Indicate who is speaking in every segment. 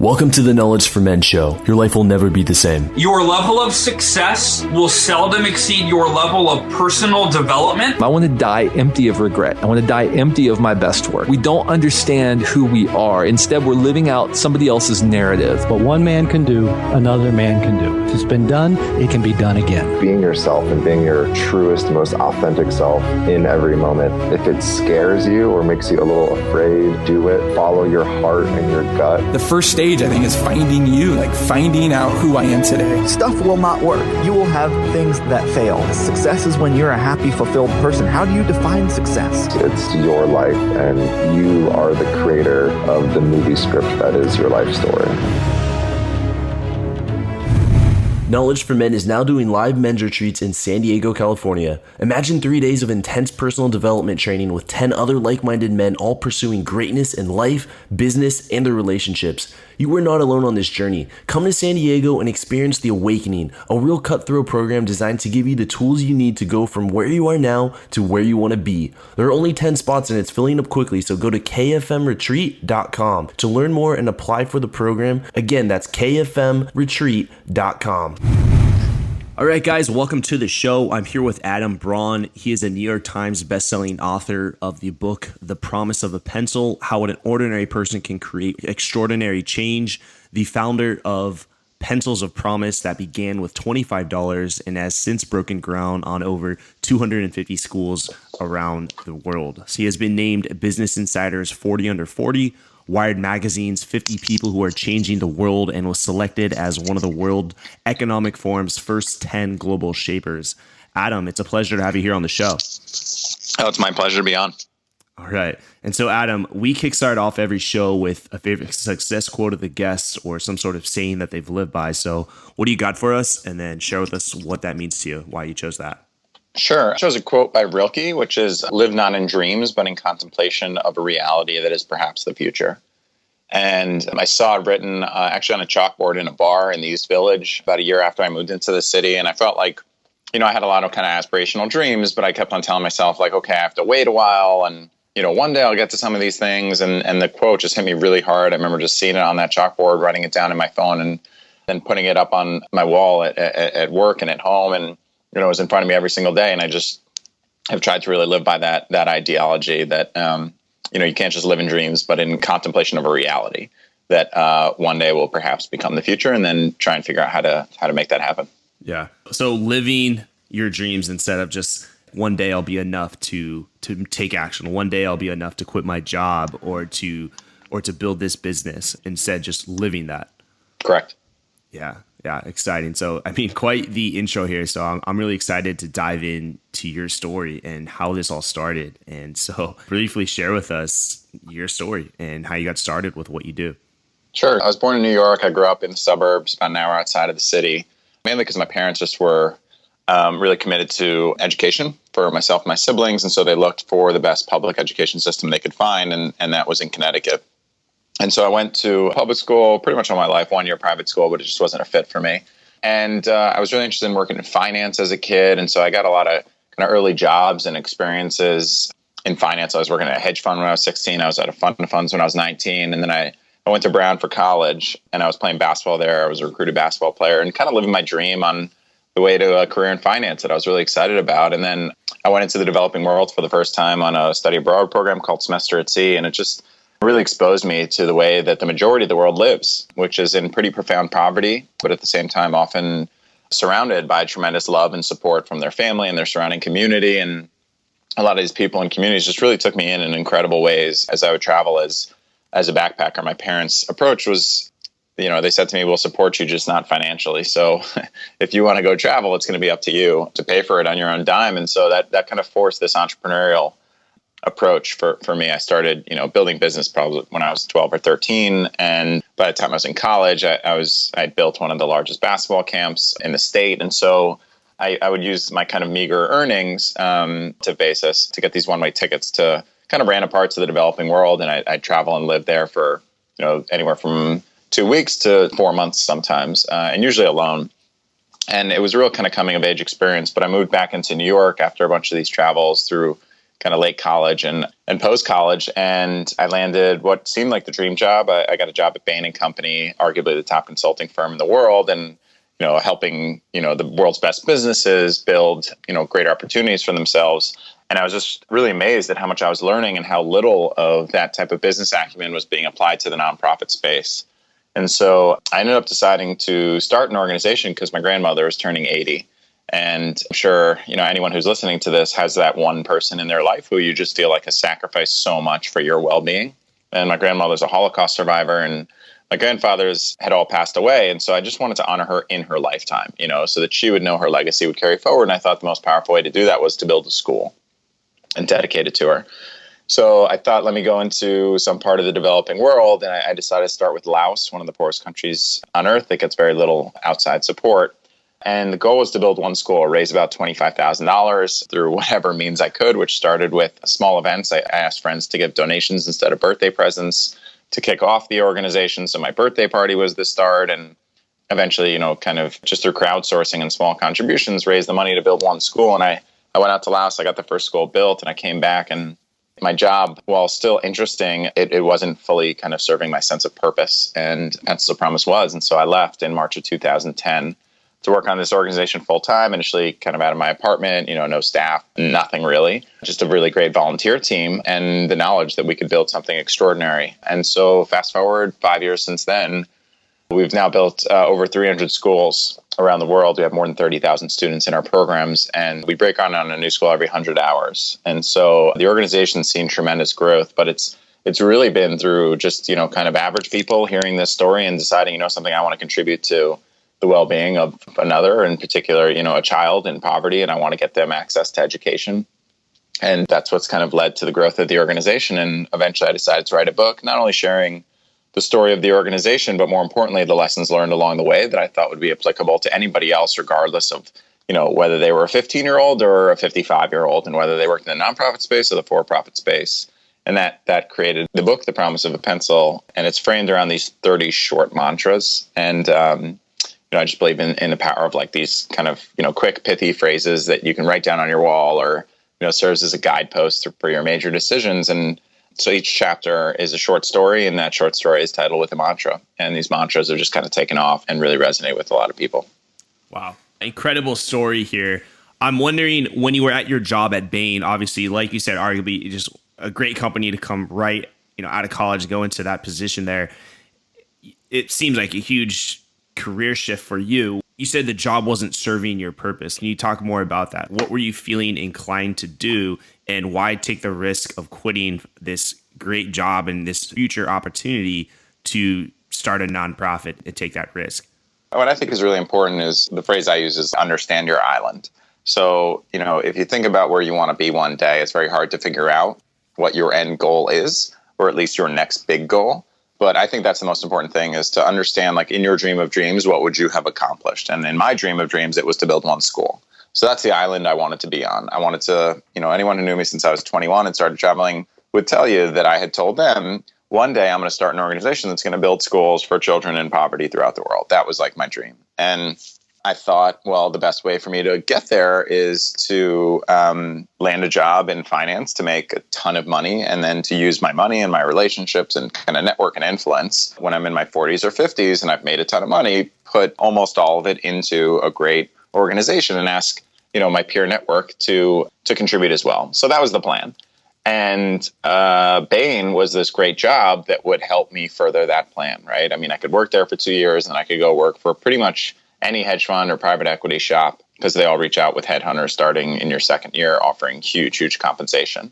Speaker 1: Welcome to the Knowledge for Men show. Your life will never be the same.
Speaker 2: Your level of success will seldom exceed your level of personal development.
Speaker 3: I want to die empty of regret. I want to die empty of my best work. We don't understand who we are. Instead, we're living out somebody else's narrative.
Speaker 4: What one man can do, another man can do. If it's been done, it can be done again.
Speaker 5: Being yourself and being your truest, most authentic self in every moment. If it scares you or makes you a little afraid, do it. Follow your heart and your gut.
Speaker 6: The first stage, I think, is finding you, like finding out who I am today.
Speaker 7: Stuff will not work. You will have things that fail. Success is when you're a happy, fulfilled person. How do you define success?
Speaker 5: It's your life, and you are the creator of the movie script that is your life story.
Speaker 1: Knowledge for Men is now doing live men's retreats in San Diego, California. Imagine 3 days of intense personal development training with 10 other like-minded men all pursuing greatness in life, business, and their relationships. You are not alone on this journey. Come to San Diego and experience The Awakening, a real cutthroat program designed to give you the tools you need to go from where you are now to where you want to be. There are only 10 spots and it's filling up quickly, so go to kfmretreat.com to learn more and apply for the program. Again, that's kfmretreat.com. All right, guys, welcome to the show. I'm here with Adam Braun. He is a New York Times bestselling author of the book, The Promise of a Pencil, How an Ordinary Person Can Create Extraordinary Change, the founder of Pencils of Promise that began with $25 and has since broken ground on over 250 schools around the world. So he has been named Business Insider's 40 Under 40, Wired Magazine's 50 People Who Are Changing the World, and was selected as one of the World Economic Forum's first 10 global shapers. Adam, it's a pleasure to have you here on the show.
Speaker 8: Oh, it's my pleasure to be on.
Speaker 1: All right. And so, Adam, we kickstart off every show with a favorite success quote of the guests or some sort of saying that they've lived by. So what do you got for us? And then share with us what that means to you, why you chose that.
Speaker 8: Sure. I chose a quote by Rilke, which is, "Live not in dreams, but in contemplation of a reality that is perhaps the future." And I saw it written actually on a chalkboard in a bar in the East Village about a year after I moved into the city. And I felt like, I had a lot of kind of aspirational dreams, but I kept on telling myself, like, okay, I have to wait a while. And, one day I'll get to some of these things. And the quote just hit me really hard. I remember just seeing it on that chalkboard, writing it down in my phone, and then putting it up on my wall at work and at home. And, it was in front of me every single day. And I just have tried to really live by that ideology that, you can't just live in dreams, but in contemplation of a reality that one day will perhaps become the future, and then try and figure out how to make that happen.
Speaker 1: Yeah. So living your dreams instead of just one day I'll be enough to take action. One day I'll be enough to quit my job or to build this business. Instead, just living that.
Speaker 8: Correct.
Speaker 1: Yeah. Yeah, exciting. So, quite the intro here. So I'm really excited to dive into your story and how this all started. And so briefly share with us your story and how you got started with what you do.
Speaker 8: Sure. I was born in New York. I grew up in the suburbs, about an hour outside of the city, mainly because my parents just were really committed to education for myself and my siblings. And so they looked for the best public education system they could find, and that was in Connecticut. And so I went to public school pretty much all my life, 1 year private school, but it just wasn't a fit for me. And I was really interested in working in finance as a kid. And so I got a lot of kind of early jobs and experiences in finance. I was working at a hedge fund when I was 16. I was at a fund of funds when I was 19. And then I went to Braun for college, and I was playing basketball there. I was a recruited basketball player and kind of living my dream on the way to a career in finance that I was really excited about. And then I went into the developing world for the first time on a study abroad program called Semester at Sea. And it just really exposed me to the way that the majority of the world lives, which is in pretty profound poverty, but at the same time often surrounded by tremendous love and support from their family and their surrounding community. And a lot of these people and communities just really took me in incredible ways as I would travel as a backpacker. My parents' approach was, they said to me, we'll support you, just not financially. So if you want to go travel, it's going to be up to you to pay for it on your own dime. And so that kind of forced this entrepreneurial approach for me. I started, building business probably when I was 12 or 13. And by the time I was in college, I built one of the largest basketball camps in the state. And so I would use my kind of meager earnings to basis to get these one-way tickets to kind of random parts of the developing world. And I'd travel and live there for, anywhere from 2 weeks to 4 months sometimes, and usually alone. And it was a real kind of coming of age experience. But I moved back into New York after a bunch of these travels through kind of late college and post-college. And I landed what seemed like the dream job. I got a job at Bain & Company, arguably the top consulting firm in the world, and helping, the world's best businesses build, great opportunities for themselves. And I was just really amazed at how much I was learning and how little of that type of business acumen was being applied to the nonprofit space. And so I ended up deciding to start an organization because my grandmother was turning 80. And I'm sure, anyone who's listening to this has that one person in their life who you just feel like has sacrificed so much for your well-being. And my grandmother's a Holocaust survivor, and my grandfathers had all passed away. And so I just wanted to honor her in her lifetime, so that she would know her legacy would carry forward. And I thought the most powerful way to do that was to build a school and dedicate it to her. So I thought, let me go into some part of the developing world. And I decided to start with Laos, one of the poorest countries on earth that gets very little outside support. And the goal was to build one school, raise about $25,000 through whatever means I could, which started with small events. I asked friends to give donations instead of birthday presents to kick off the organization. So my birthday party was the start. And eventually, kind of just through crowdsourcing and small contributions, raised the money to build one school. And I went out to Laos, I got the first school built, and I came back, and my job, while still interesting, it wasn't fully kind of serving my sense of purpose. And that's the promise was. And so I left in March of 2010 to work on this organization full time, initially kind of out of my apartment, no staff, nothing really, just a really great volunteer team and the knowledge that we could build something extraordinary. And so fast forward 5 years since then, we've now built over 300 schools around the world. We have more than 30,000 students in our programs, and we break on a new school every 100 hours. And so the organization's seen tremendous growth, but it's really been through just, kind of average people hearing this story and deciding, something I want to contribute to the well-being of another, in particular, a child in poverty, and I want to get them access to education. And that's what's kind of led to the growth of the organization. And eventually I decided to write a book, not only sharing the story of the organization, but more importantly, the lessons learned along the way that I thought would be applicable to anybody else, regardless of, whether they were a 15-year-old or a 55-year-old, and whether they worked in the nonprofit space or the for-profit space. And that created the book, The Promise of a Pencil. And it's framed around these 30 short mantras. And, I just believe in the power of like these kind of, quick, pithy phrases that you can write down on your wall or, serves as a guidepost for your major decisions. And so each chapter is a short story, and that short story is titled with a mantra. And these mantras are just kind of taken off and really resonate with a lot of people.
Speaker 1: Wow. Incredible story here. I'm wondering, when you were at your job at Bain, obviously, like you said, arguably just a great company to come right, out of college, go into that position there. It seems like a huge career shift for you. You said the job wasn't serving your purpose. Can you talk more about that? What were you feeling inclined to do, and why take the risk of quitting this great job and this future opportunity to start a nonprofit and take that risk?
Speaker 8: What I think is really important is the phrase I use is understand your island. So, if you think about where you want to be one day, it's very hard to figure out what your end goal is, or at least your next big goal. But I think that's the most important thing, is to understand, like, in your dream of dreams, what would you have accomplished? And in my dream of dreams, it was to build one school. So that's the island I wanted to be on. I wanted to, anyone who knew me since I was 21 and started traveling would tell you that I had told them, one day I'm going to start an organization that's going to build schools for children in poverty throughout the world. That was like my dream. And I thought, well, the best way for me to get there is to land a job in finance to make a ton of money, and then to use my money and my relationships and kind of network and influence when I'm in my 40s or 50s and I've made a ton of money, put almost all of it into a great organization and ask, my peer network to contribute as well. So that was the plan. And Bain was this great job that would help me further that plan, right? I mean, I could work there for 2 years and I could go work for pretty much any hedge fund or private equity shop, because they all reach out with headhunters starting in your second year, offering huge compensation.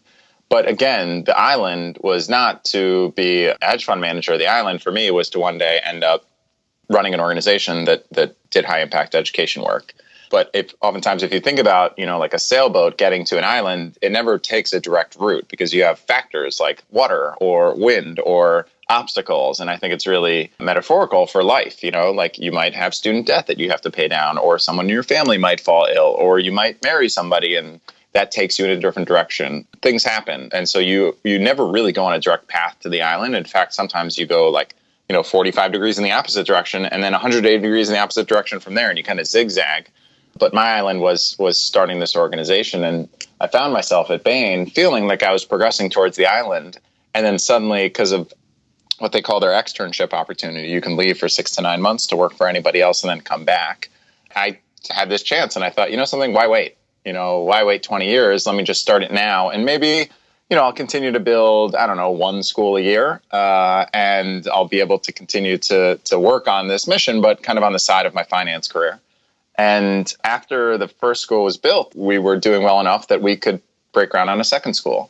Speaker 8: But again, the island was not to be a hedge fund manager. The island for me was to one day end up running an organization that did high impact education work. But oftentimes if you think about, like a sailboat getting to an island, it never takes a direct route, because you have factors like water or wind or obstacles. And I think it's really metaphorical for life. Like you might have student debt that you have to pay down, or someone in your family might fall ill, or you might marry somebody and that takes you in a different direction. Things happen. And so you never really go on a direct path to the island. In fact, sometimes you go 45 degrees in the opposite direction and then 180 degrees in the opposite direction from there, and you kind of zigzag. But my island was starting this organization, and I found myself at Bain feeling like I was progressing towards the island. And then suddenly, because of what they call their externship opportunity, you can leave for 6 to 9 months to work for anybody else and then come back. I had this chance, and I thought, something, why wait? Why wait 20 years? Let me just start it now. And maybe, I'll continue to build, I don't know, one school a year, and I'll be able to continue to work on this mission, but kind of on the side of my finance career. And after the first school was built, we were doing well enough that we could break ground on a second school.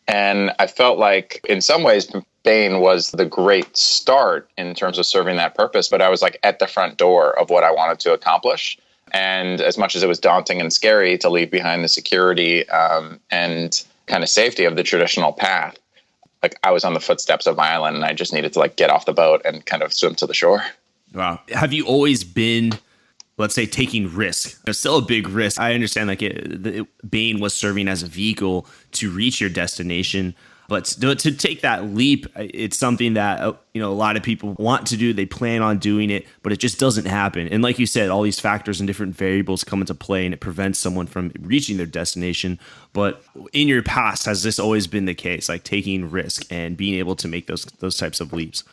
Speaker 8: And I felt like in some ways, Bain was the great start in terms of serving that purpose, but I was like at the front door of what I wanted to accomplish. And as much as it was daunting and scary to leave behind the security and kind of safety of the traditional path, like I was on the footsteps of my island and I just needed to like get off the boat and kind of swim to the shore.
Speaker 1: Wow. Have you always been, let's say, taking risk? It's still a big risk. I understand like Bain was serving as a vehicle to reach your destination, but to take that leap, it's something that, a lot of people want to do. They plan on doing it, but it just doesn't happen. And like you said, all these factors and different variables come into play and it prevents someone from reaching their destination. But in your past, has this always been the case, like taking risk and being able to make those types of leaps?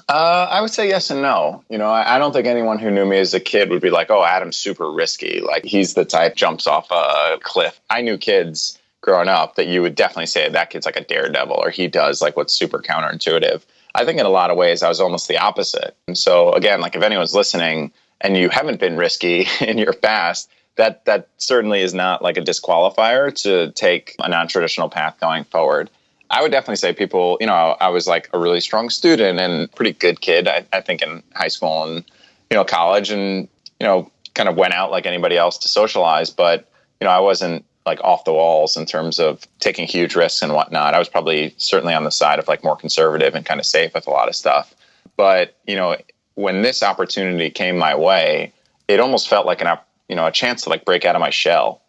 Speaker 8: I would say yes and no. I don't think anyone who knew me as a kid would be like, oh, Adam's super risky. Like he's the type jumps off a cliff. I knew kids growing up that you would definitely say that kid's like a daredevil or he does like what's super counterintuitive. I think in a lot of ways I was almost the opposite. And so again, like if anyone's listening and you haven't been risky in your past, that certainly is not like a disqualifier to take a non-traditional path going forward. I would definitely say people, I was like a really strong student and pretty good kid, I think in high school and, college and, kind of went out like anybody else to socialize. But, I wasn't like off the walls in terms of taking huge risks and whatnot. I was probably certainly on the side of like more conservative and kind of safe with a lot of stuff. But, when this opportunity came my way, it almost felt like a chance to like break out of my shell.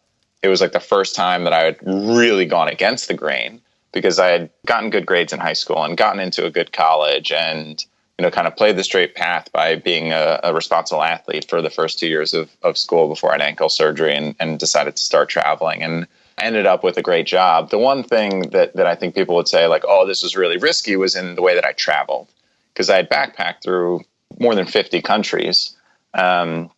Speaker 8: It was like the first time that I had really gone against the grain, because I had gotten good grades in high school and gotten into a good college and, kind of played the straight path by being a responsible athlete for the first 2 years of school before I had ankle surgery and decided to start traveling and ended up with a great job. The one thing that I think people would say like, oh, this was really risky was in the way that I traveled, because I had backpacked through more than 50 countries by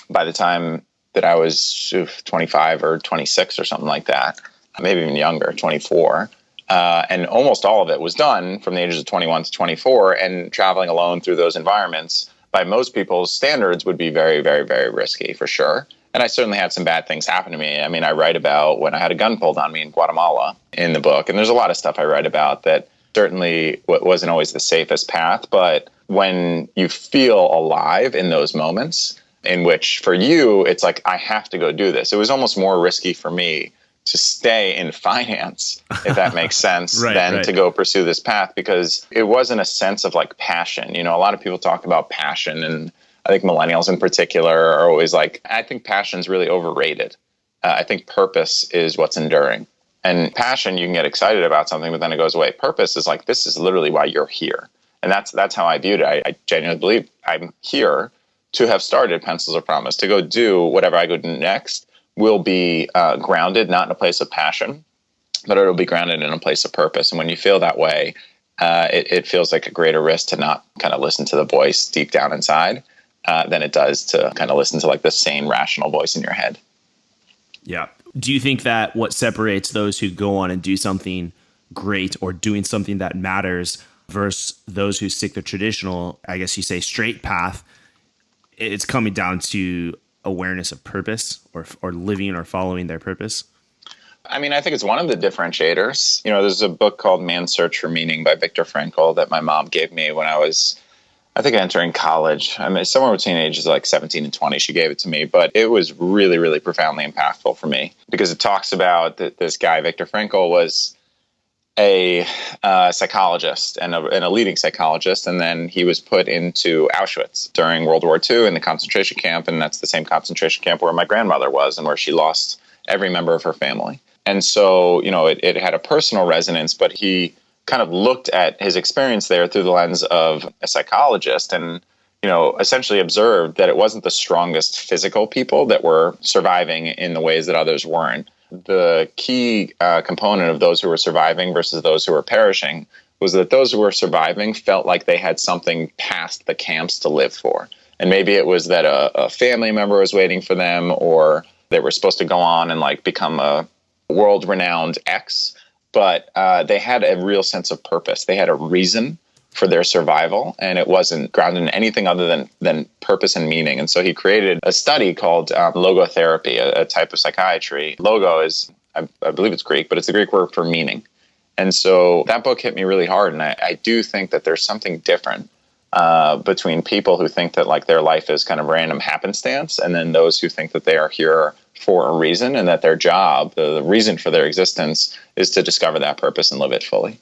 Speaker 8: the time that I was 25 or 26 or something like that, maybe even younger, 24. And almost all of it was done from the ages of 21 to 24, and traveling alone through those environments by most people's standards would be very, very, very risky for sure. And I certainly had some bad things happen to me. I mean, I write about when I had a gun pulled on me in Guatemala in the book. And there's a lot of stuff I write about that certainly wasn't always the safest path. But when you feel alive in those moments in which for you, it's like, I have to go do this. It was almost more risky for me to stay in finance, if that makes sense, than to go pursue this path, because it wasn't a sense of like passion. A lot of people talk about passion, and I think millennials in particular are always like, I think passion is really overrated. I think purpose is what's enduring. And passion, you can get excited about something, but then it goes away. Purpose is like, this is literally why you're here. And that's how I viewed it. I genuinely believe I'm here to have started Pencils of Promise, to go do whatever I go do next will be grounded, not in a place of passion, but it'll be grounded in a place of purpose. And when you feel that way, it feels like a greater risk to not kind of listen to the voice deep down inside than it does to kind of listen to like the sane, rational voice in your head.
Speaker 1: Yeah. Do you think that what separates those who go on and do something great or doing something that matters versus those who stick the traditional, I guess you say, straight path, it's coming down to awareness of purpose or living or following their purpose?
Speaker 8: I mean, I think it's one of the differentiators. There's a book called Man's Search for Meaning by Viktor Frankl that my mom gave me when I was, I think, entering college. I mean, somewhere between ages like 17 and 20, she gave it to me. But it was really, really profoundly impactful for me, because it talks about that this guy, Viktor Frankl, was a psychologist and a leading psychologist. And then he was put into Auschwitz during World War II in the concentration camp. And that's the same concentration camp where my grandmother was and where she lost every member of her family. And so, it had a personal resonance, but he kind of looked at his experience there through the lens of a psychologist. And, essentially observed that it wasn't the strongest physical people that were surviving in the ways that others weren't. The key component of those who were surviving versus those who were perishing was that those who were surviving felt like they had something past the camps to live for. And maybe it was that a family member was waiting for them, or they were supposed to go on and like become a world-renowned X. But they had a real sense of purpose. They had a reason for their survival, and it wasn't grounded in anything other than purpose and meaning. And so he created a study called Logotherapy, a type of psychiatry. Logo is, I believe it's Greek, but it's the Greek word for meaning. And so that book hit me really hard, and I do think that there's something different between people who think that like their life is kind of random happenstance, and then those who think that they are here for a reason, and that their job, the reason for their existence, is to discover that purpose and live it fully.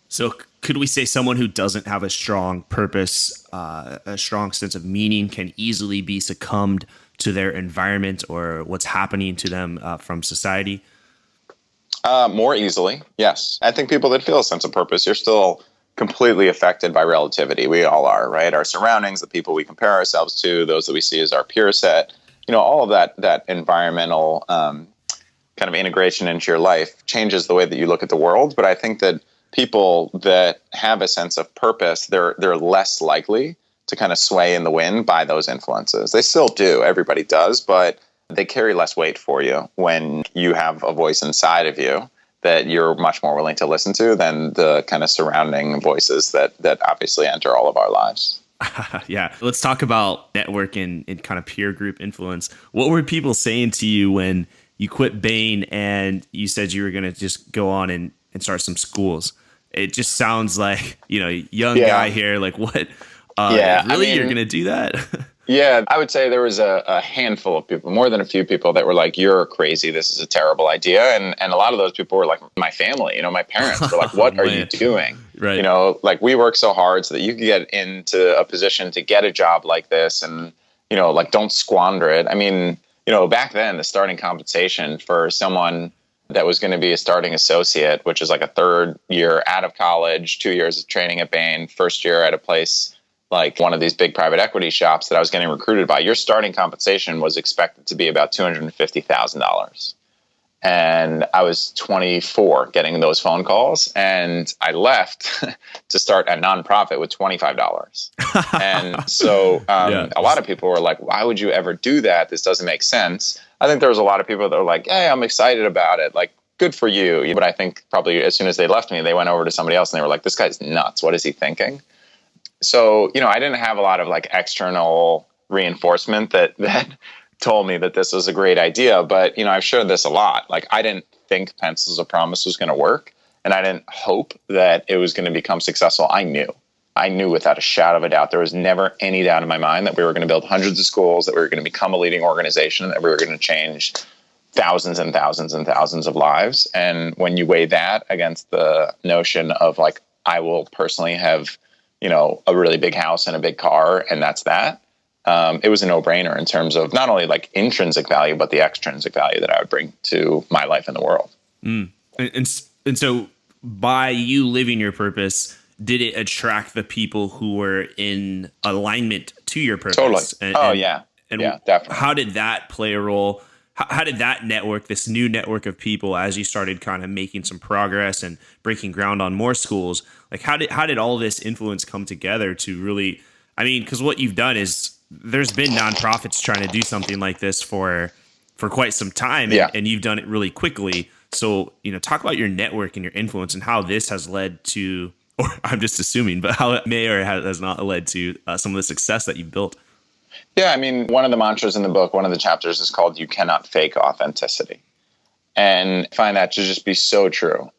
Speaker 1: So could we say someone who doesn't have a strong purpose, a strong sense of meaning, can easily be succumbed to their environment or what's happening to them from society?
Speaker 8: More easily, yes. I think people that feel a sense of purpose, you're still completely affected by relativity. We all are, right? Our surroundings, the people we compare ourselves to, those that we see as our peer set, all of that environmental kind of integration into your life changes the way that you look at the world. But I think that people that have a sense of purpose, they're less likely to kind of sway in the wind by those influences. They still do. Everybody does, but they carry less weight for you when you have a voice inside of you that you're much more willing to listen to than the kind of surrounding voices that obviously enter all of our lives.
Speaker 1: Yeah. Let's talk about network and kind of peer group influence. What were people saying to you when you quit Bain and you said you were going to just go on and start some schools? It just sounds like, young guy here, like what? Really? You're going to do that?
Speaker 8: Yeah, I would say there was a handful of people, more than a few people, that were like, you're crazy. This is a terrible idea. And a lot of those people were like my family, my parents were like, what are you doing?
Speaker 1: Right.
Speaker 8: Like we work so hard so that you can get into a position to get a job like this and, like don't squander it. I mean, back then the starting compensation for someone that was going to be a starting associate, which is like a third year out of college, 2 years of training at Bain, first year at a place like one of these big private equity shops that I was getting recruited by, your starting compensation was expected to be about $250,000. And I was 24 getting those phone calls, and I left to start a nonprofit with $25. And so a lot of people were like, why would you ever do that? This doesn't make sense. I think there was a lot of people that were like, hey, I'm excited about it. Like, good for you. But I think probably as soon as they left me, they went over to somebody else and they were like, this guy's nuts. What is he thinking? So, I didn't have a lot of like external reinforcement that told me that this was a great idea. But, I've shared this a lot. Like, I didn't think Pencils of Promise was going to work, and I didn't hope that it was going to become successful. I knew without a shadow of a doubt. There was never any doubt in my mind that we were going to build hundreds of schools, that we were going to become a leading organization, that we were going to change thousands and thousands and thousands of lives. And when you weigh that against the notion of like, I will personally have a really big house and a big car, and that's that. It was a no-brainer in terms of not only like intrinsic value, but the extrinsic value that I would bring to my life in the world.
Speaker 1: And so by you living your purpose, did it attract the people who were in alignment to your purpose?
Speaker 8: Totally. Yeah, definitely.
Speaker 1: How did that play a role? How did that network, this new network of people, as you started kind of making some progress and breaking ground on more schools, like how did all this influence come together to really, because what you've done is there's been nonprofits trying to do something like this for quite some time, and you've done it really quickly. So, talk about your network and your influence and how this has led to, or I'm just assuming, but how it may or has not led to some of the success that you've built.
Speaker 8: Yeah, one of the mantras in the book, one of the chapters is called "You Cannot Fake Authenticity," and I find that to just be so true.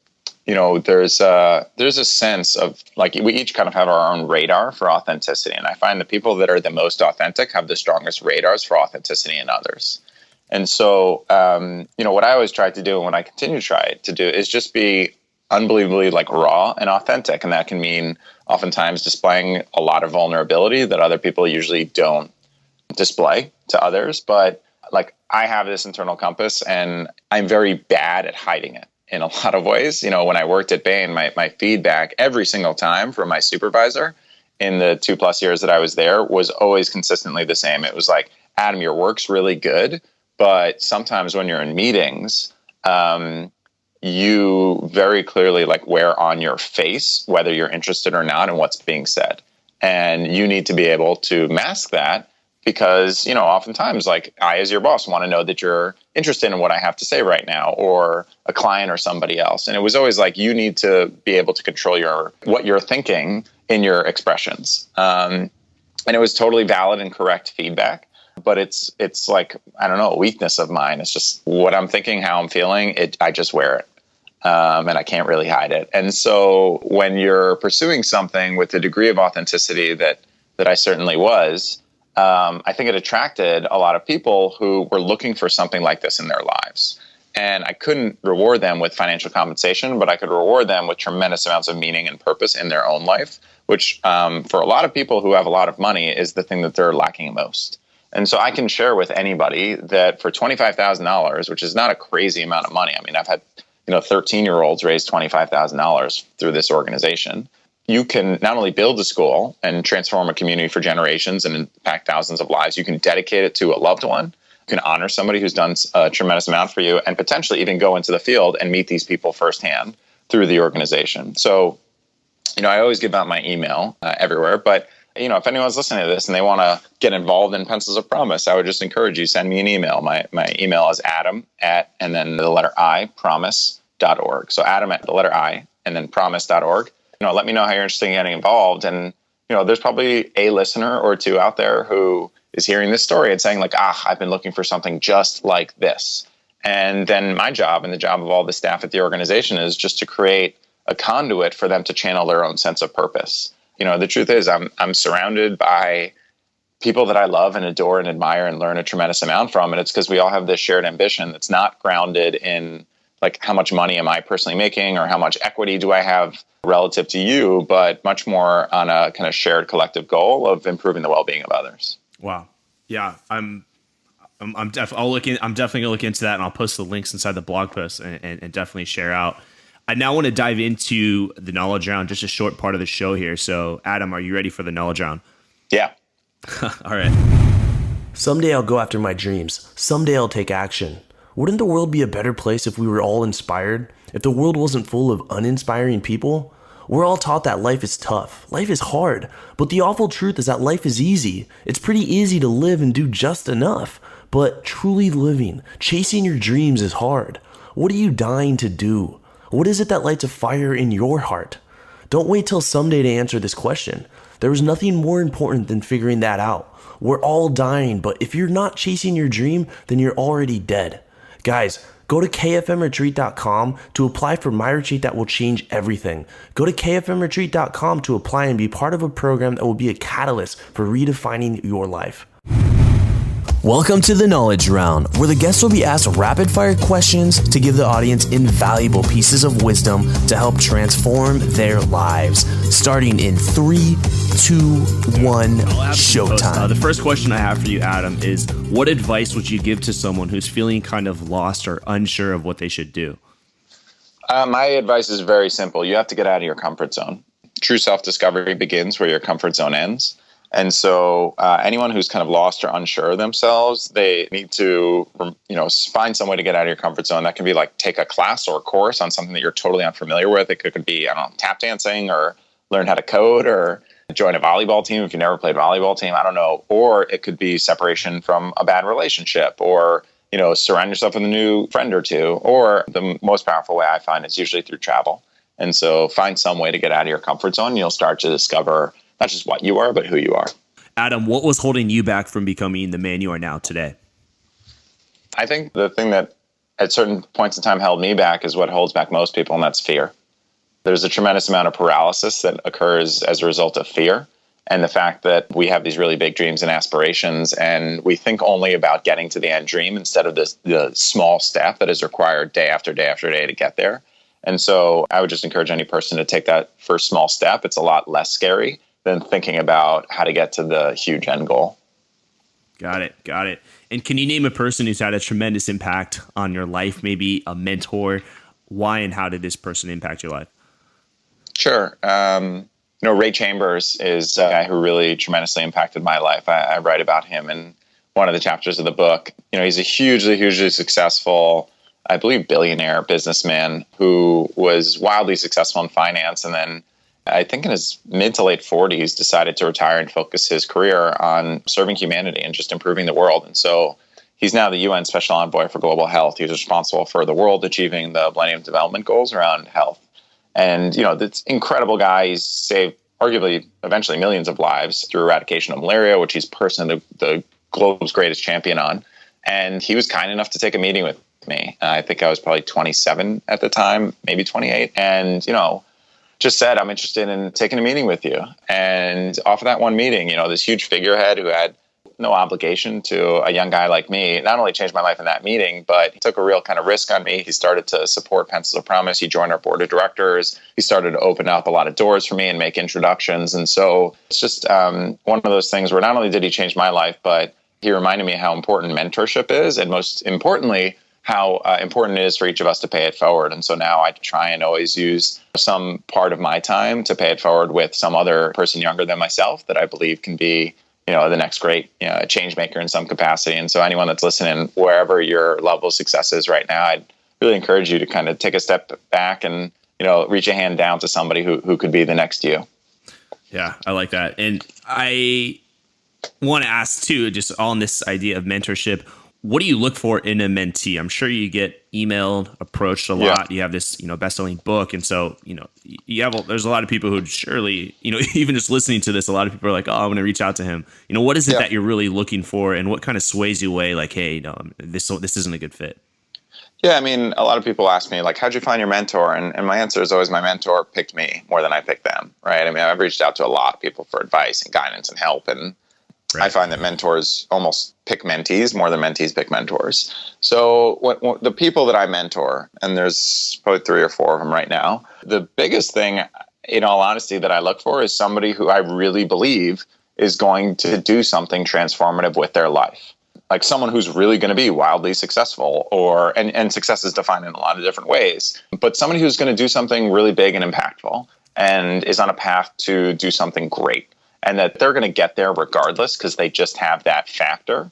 Speaker 8: There's a sense of like we each kind of have our own radar for authenticity, and I find the people that are the most authentic have the strongest radars for authenticity in others. And so, what I always try to do, and what I continue to try to do, is just be unbelievably like raw and authentic, and that can mean oftentimes displaying a lot of vulnerability that other people usually don't display to others. But like I have this internal compass, and I'm very bad at hiding it in a lot of ways. When I worked at Bain, my feedback every single time from my supervisor in the 2+ years that I was there was always consistently the same. It was like, Adam, your work's really good, but sometimes when you're in meetings, you very clearly like wear on your face whether you're interested or not in what's being said. And you need to be able to mask that because, oftentimes like I, as your boss, want to know that you're interested in what I have to say right now, or a client or somebody else. And it was always like, you need to be able to control what you're thinking in your expressions. And it was totally valid and correct feedback. But it's like, I don't know, a weakness of mine. It's just what I'm thinking, how I'm feeling. I just wear it. And I can't really hide it. And so when you're pursuing something with the degree of authenticity that I certainly was, I think it attracted a lot of people who were looking for something like this in their lives. And I couldn't reward them with financial compensation, but I could reward them with tremendous amounts of meaning and purpose in their own life, which for a lot of people who have a lot of money is the thing that they're lacking most. And so I can share with anybody that for $25,000, which is not a crazy amount of money. I mean, I've had 13-year-olds raise $25,000 through this organization. You can not only build a school and transform a community for generations and impact thousands of lives, you can dedicate it to a loved one. You can honor somebody who's done a tremendous amount for you, and potentially even go into the field and meet these people firsthand through the organization. So, I always give out my email everywhere, but if anyone's listening to this and they want to get involved in Pencils of Promise, I would just encourage you, send me an email. My email is adam and then the letter I, promise.org. So Adam at the letter I and then promise.org. Let me know how you're interested in getting involved. And, there's probably a listener or two out there who is hearing this story and saying like, I've been looking for something just like this. And then my job and the job of all the staff at the organization is just to create a conduit for them to channel their own sense of purpose. The truth is I'm surrounded by people that I love and adore and admire and learn a tremendous amount from. And it's because we all have this shared ambition that's not grounded in like how much money am I personally making or how much equity do I have relative to you, but much more on a kind of shared collective goal of improving the well-being of others.
Speaker 1: Wow. Yeah. I'm definitely gonna look into that, and I'll post the links inside the blog post and definitely share out. I now want to dive into the knowledge round, just a short part of the show here. So, Adam, are you ready for the knowledge round?
Speaker 8: Yeah.
Speaker 1: All right.
Speaker 9: Someday I'll go after my dreams. Someday I'll take action. Wouldn't the world be a better place if we were all inspired? If the world wasn't full of uninspiring people? We're all taught that life is tough. Life is hard. But the awful truth is that life is easy. It's pretty easy to live and do just enough. But truly living, chasing your dreams is hard. What are you dying to do? What is it that lights a fire in your heart? Don't wait till someday to answer this question. There is nothing more important than figuring that out. We're all dying, but if you're not chasing your dream, then you're already dead. Guys, go to kfmretreat.com to apply for my retreat that will change everything. Go to kfmretreat.com to apply and be part of a program that will be a catalyst for redefining your life. Welcome to the Knowledge Round, where the guests will be asked rapid-fire questions to give the audience invaluable pieces of wisdom to help transform their lives. Starting in 3, 2, 1, showtime.
Speaker 1: The first question I have for you, Adam, is what advice would you give to someone who's feeling kind of lost or unsure of what they should do?
Speaker 8: My advice is very simple. You have to get out of your comfort zone. True self-discovery begins where your comfort zone ends. And so anyone who's kind of lost or unsure of themselves, they need to, find some way to get out of your comfort zone. That can be like take a class or a course on something that you're totally unfamiliar with. It could be, tap dancing, or learn how to code, or join a volleyball team if you've never played volleyball team. I don't know. Or it could be separation from a bad relationship, or, surround yourself with a new friend or two. Or the most powerful way I find is usually through travel. And so find some way to get out of your comfort zone. You'll start to discover not just what you are, but who you are.
Speaker 1: Adam, what was holding you back from becoming the man you are now today?
Speaker 8: I think the thing that at certain points in time held me back is what holds back most people, and that's fear. There's a tremendous amount of paralysis that occurs as a result of fear, and the fact that we have these really big dreams and aspirations, and we think only about getting to the end dream instead of the small step that is required day after day after day to get there. And so I would just encourage any person to take that first small step. It's a lot less scary than thinking about how to get to the huge end goal.
Speaker 1: Got it. And can you name a person who's had a tremendous impact on your life, maybe a mentor? Why and how did this person impact your life?
Speaker 8: Sure. Ray Chambers is a guy who really tremendously impacted my life. I write about him in one of the chapters of the book. He's a hugely successful, I believe, billionaire businessman who was wildly successful in finance. And then I think in his mid to late 40s decided to retire and focus his career on serving humanity and just improving the world. And so he's now the UN Special Envoy for Global Health. He's responsible for the world achieving the Millennium Development Goals around health. And, this incredible guy, he's saved arguably eventually millions of lives through eradication of malaria, which he's personally the globe's greatest champion on. And he was kind enough to take a meeting with me. I think I was probably 27 at the time, maybe 28. And, just said, I'm interested in taking a meeting with you. And off of that one meeting, this huge figurehead who had no obligation to a young guy like me, not only changed my life in that meeting, but he took a real kind of risk on me. He started to support Pencils of Promise. He joined our board of directors. He started to open up a lot of doors for me and make introductions. And so it's just one of those things where not only did he change my life, but he reminded me how important mentorship is, and most importantly, how important it is for each of us to pay it forward. And so now I try and always use some part of my time to pay it forward with some other person younger than myself that I believe can be the next great change maker in some capacity. And so anyone that's listening, wherever your level of success is right now, I'd really encourage you to kind of take a step back and, reach a hand down to somebody who could be the next you.
Speaker 1: Yeah, I like that. And I want to ask too, just on this idea of mentorship, what do you look for in a mentee? I'm sure you get emailed, approached a lot. You have this, best-selling book. And so, there's a lot of people who surely, even just listening to this, a lot of people are like, oh, I'm going to reach out to him. What is it that you're really looking for, and what kind of sways you away? Like, hey, this isn't a good fit.
Speaker 8: Yeah, a lot of people ask me, like, how'd you find your mentor? And my answer is always my mentor picked me more than I picked them, right? I've reached out to a lot of people for advice and guidance and help, and I find that mentors almost pick mentees more than mentees pick mentors. So what the people that I mentor, and there's probably 3 or 4 of them right now, the biggest thing, in all honesty, that I look for is somebody who I really believe is going to do something transformative with their life. Like someone who's really going to be wildly successful, and success is defined in a lot of different ways, but somebody who's going to do something really big and impactful and is on a path to do something great. And that they're going to get there regardless because they just have that factor.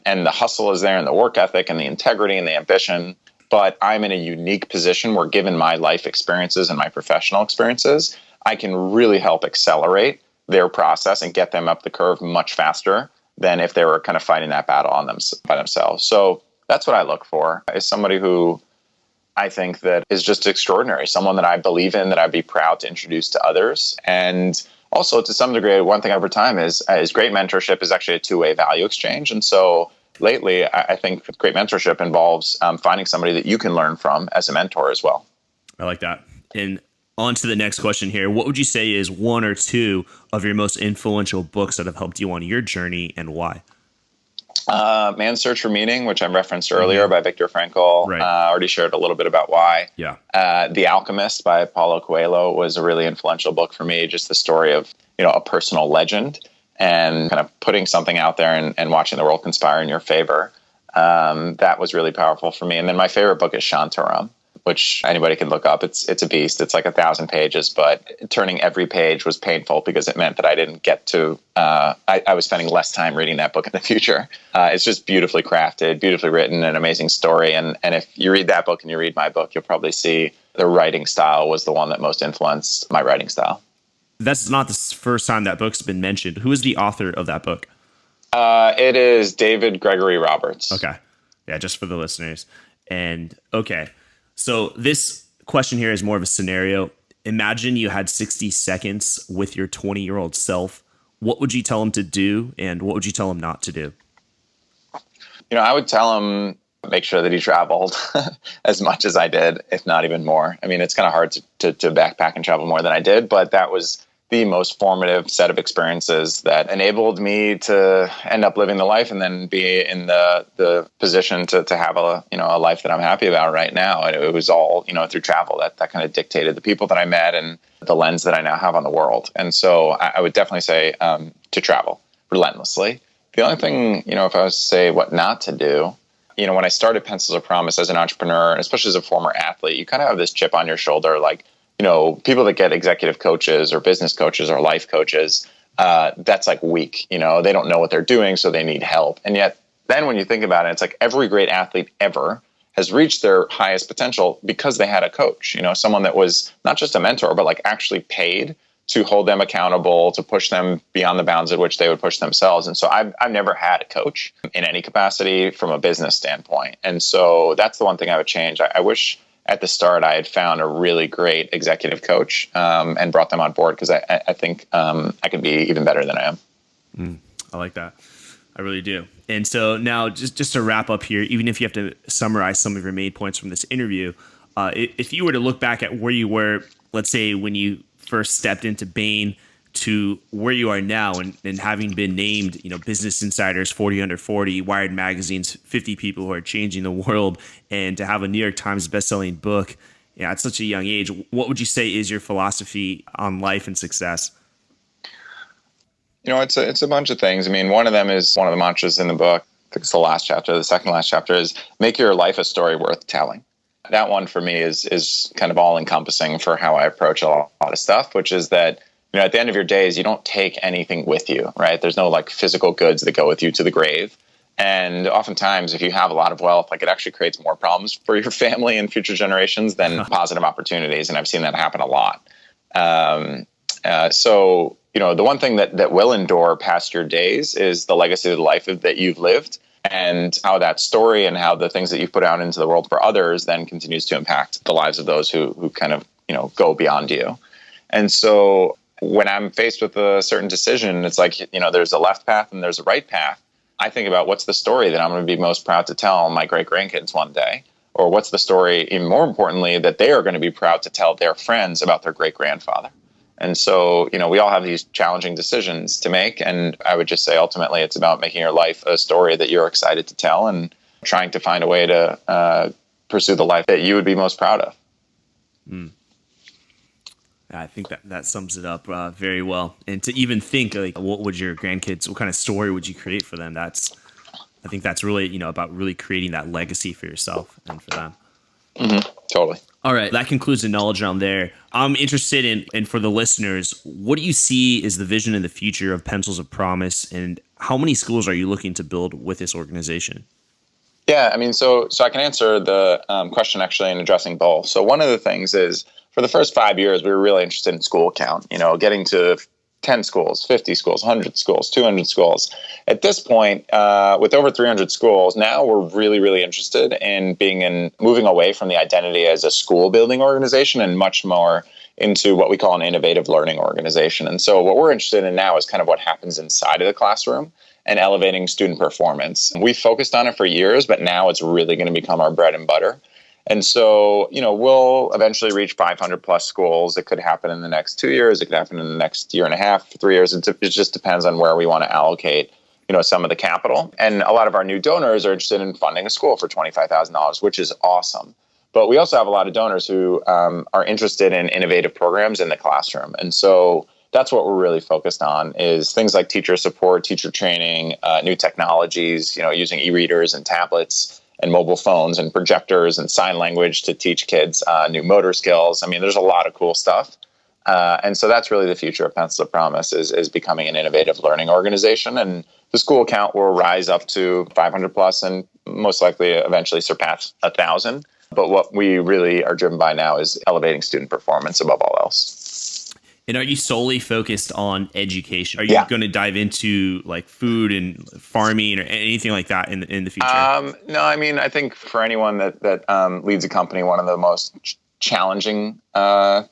Speaker 8: And the hustle is there, and the work ethic and the integrity and the ambition. But I'm in a unique position where, given my life experiences and my professional experiences, I can really help accelerate their process and get them up the curve much faster than if they were kind of fighting that battle by themselves. So that's what I look for, is somebody who I think that is just extraordinary, someone that I believe in, that I'd be proud to introduce to others. And also, to some degree, one thing over time is great mentorship is actually a two-way value exchange. And so lately, I think great mentorship involves finding somebody that you can learn from as a mentor as well.
Speaker 1: I like that. And on to the next question here. What would you say is 1 or 2 of your most influential books that have helped you on your journey, and why?
Speaker 8: Man's Search for Meaning, which I referenced earlier, by Viktor Frankl.
Speaker 1: Right.
Speaker 8: Already shared a little bit about why.
Speaker 1: Yeah.
Speaker 8: The Alchemist by Paulo Coelho was a really influential book for me. Just the story of, a personal legend and kind of putting something out there and watching the world conspire in your favor. That was really powerful for me. And then my favorite book is Shantaram, which anybody can look up. It's a beast. It's like 1,000 pages, but turning every page was painful because it meant that I didn't get to, I was spending less time reading that book in the future. It's just beautifully crafted, beautifully written, an amazing story. And if you read that book and you read my book, you'll probably see the writing style was the one that most influenced my writing style.
Speaker 1: That's not the first time that book's been mentioned. Who is the author of that book?
Speaker 8: It is David Gregory Roberts.
Speaker 1: Okay. Yeah, just for the listeners. And okay. So this question here is more of a scenario. Imagine you had 60 seconds with your 20-year-old self. What would you tell him to do, and what would you tell him not to do?
Speaker 8: I would tell him make sure that he traveled as much as I did, if not even more. It's kind of hard to backpack and travel more than I did, but that was the most formative set of experiences that enabled me to end up living the life and then be in the position to have a life that I'm happy about right now. And it was all, through travel that kind of dictated the people that I met and the lens that I now have on the world. And so I would definitely say to travel relentlessly. The only thing, if I was to say what not to do, when I started Pencils of Promise as an entrepreneur, and especially as a former athlete, you kind of have this chip on your shoulder, like, people that get executive coaches or business coaches or life coaches, that's like weak. They don't know what they're doing, so they need help. And yet then when you think about it, it's like every great athlete ever has reached their highest potential because they had a coach, someone that was not just a mentor, but like actually paid to hold them accountable, to push them beyond the bounds at which they would push themselves. And so I've never had a coach in any capacity from a business standpoint. And so that's the one thing I would change. I wish at the start I had found a really great executive coach and brought them on board, because I think I could be even better than I am.
Speaker 1: I like that. I really do. And so now just to wrap up here, even if you have to summarize some of your main points from this interview, if you were to look back at where you were, let's say when you first stepped into Bain to where you are now, and having been named, Business Insider's 40 Under 40, Wired Magazine's 50 People Who Are Changing the World, and to have a New York Times bestselling book, at such a young age, what would you say is your philosophy on life and success?
Speaker 8: It's a bunch of things. I mean, one of them is one of the mantras in the book. I think it's the last chapter. The second last chapter is make your life a story worth telling. That one for me is kind of all encompassing for how I approach a lot of stuff, which is that, at the end of your days, you don't take anything with you, right? There's no like physical goods that go with you to the grave. And oftentimes if you have a lot of wealth, like it actually creates more problems for your family and future generations than positive opportunities. And I've seen that happen a lot. So the one thing that will endure past your days is the legacy of the life that you've lived, and how that story and how the things that you've put out into the world for others then continues to impact the lives of those who kind of, go beyond you. And so when I'm faced with a certain decision, it's like, there's a left path and there's a right path. I think about what's the story that I'm going to be most proud to tell my great grandkids one day, or what's the story, even more importantly, that they are going to be proud to tell their friends about their great grandfather. And so, we all have these challenging decisions to make. And I would just say, ultimately, it's about making your life a story that you're excited to tell and trying to find a way to pursue the life that you would be most proud of.
Speaker 1: I think that sums it up very well. And to even think, like, what would your grandkids, what kind of story would you create for them? I think that's really, about really creating that legacy for yourself and for them.
Speaker 8: Mm-hmm. Totally.
Speaker 1: All right. That concludes the knowledge round there. I'm interested in, and for the listeners, what do you see is the vision in the future of Pencils of Promise, and how many schools are you looking to build with this organization?
Speaker 8: Yeah, I mean, so I can answer the question actually in addressing both. So one of the things is, for the first 5 years, we were really interested in school count, getting to 10 schools, 50 schools, 100 schools, 200 schools. At this point, with over 300 schools, now we're really, really interested in moving away from the identity as a school building organization and much more into what we call an innovative learning organization. And so what we're interested in now is kind of what happens inside of the classroom and elevating student performance. We focused on it for years, but now it's really going to become our bread and butter. And so, we'll eventually reach 500 plus schools. It could happen in the next 2 years. It could happen in the next year and a half, 3 years. It just depends on where we want to allocate, some of the capital. And a lot of our new donors are interested in funding a school for $25,000, which is awesome. But we also have a lot of donors who are interested in innovative programs in the classroom. And so that's what we're really focused on, is things like teacher support, teacher training, new technologies, using e-readers and tablets and mobile phones and projectors and sign language to teach kids new motor skills. I mean, there's a lot of cool stuff. And so that's really the future of Pencils of Promise, is becoming an innovative learning organization. And the school count will rise up to 500 plus and most likely eventually surpass 1,000. But what we really are driven by now is elevating student performance above all else.
Speaker 1: And are you solely focused on education? Are you going to dive into like food and farming or anything like that in the future?
Speaker 8: No, I mean, I think for anyone that leads a company, one of the most challenging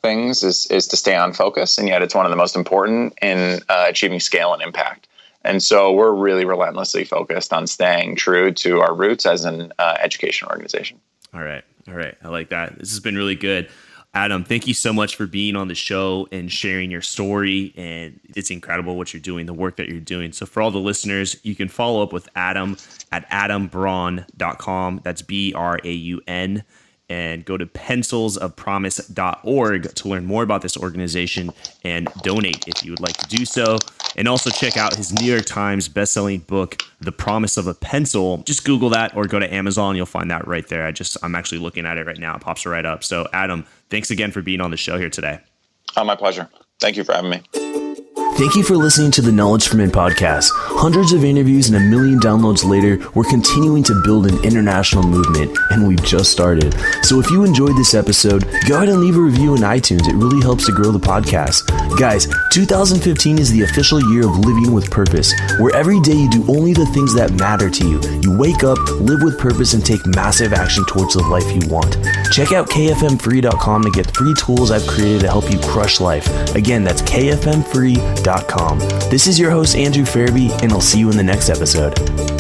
Speaker 8: things is to stay on focus. And yet it's one of the most important in achieving scale and impact. And so we're really relentlessly focused on staying true to our roots as an education organization.
Speaker 1: All right. I like that. This has been really good. Adam, thank you so much for being on the show and sharing your story. And it's incredible what you're doing, the work that you're doing. So for all the listeners, you can follow up with Adam at adambraun.com. That's BRAUN. And go to pencilsofpromise.org to learn more about this organization and donate if you would like to do so. And also check out his New York Times bestselling book, The Promise of a Pencil. Just Google that or go to Amazon. You'll find that right there. I'm actually looking at it right now. It pops right up. So Adam, thanks again for being on the show here today.
Speaker 8: Oh, my pleasure. Thank you for having me.
Speaker 9: Thank you for listening to the Knowledge for Men podcast. Hundreds of interviews and 1 million downloads later, we're continuing to build an international movement, and we've just started. So if you enjoyed this episode, go ahead and leave a review in iTunes. It really helps to grow the podcast. Guys, 2015 is the official year of living with purpose, where every day you do only the things that matter to you. You wake up, live with purpose, and take massive action towards the life you want. Check out kfmfree.com to get free tools I've created to help you crush life. Again, that's kfmfree.com. This is your host, Andrew Farabee, and I'll see you in the next episode.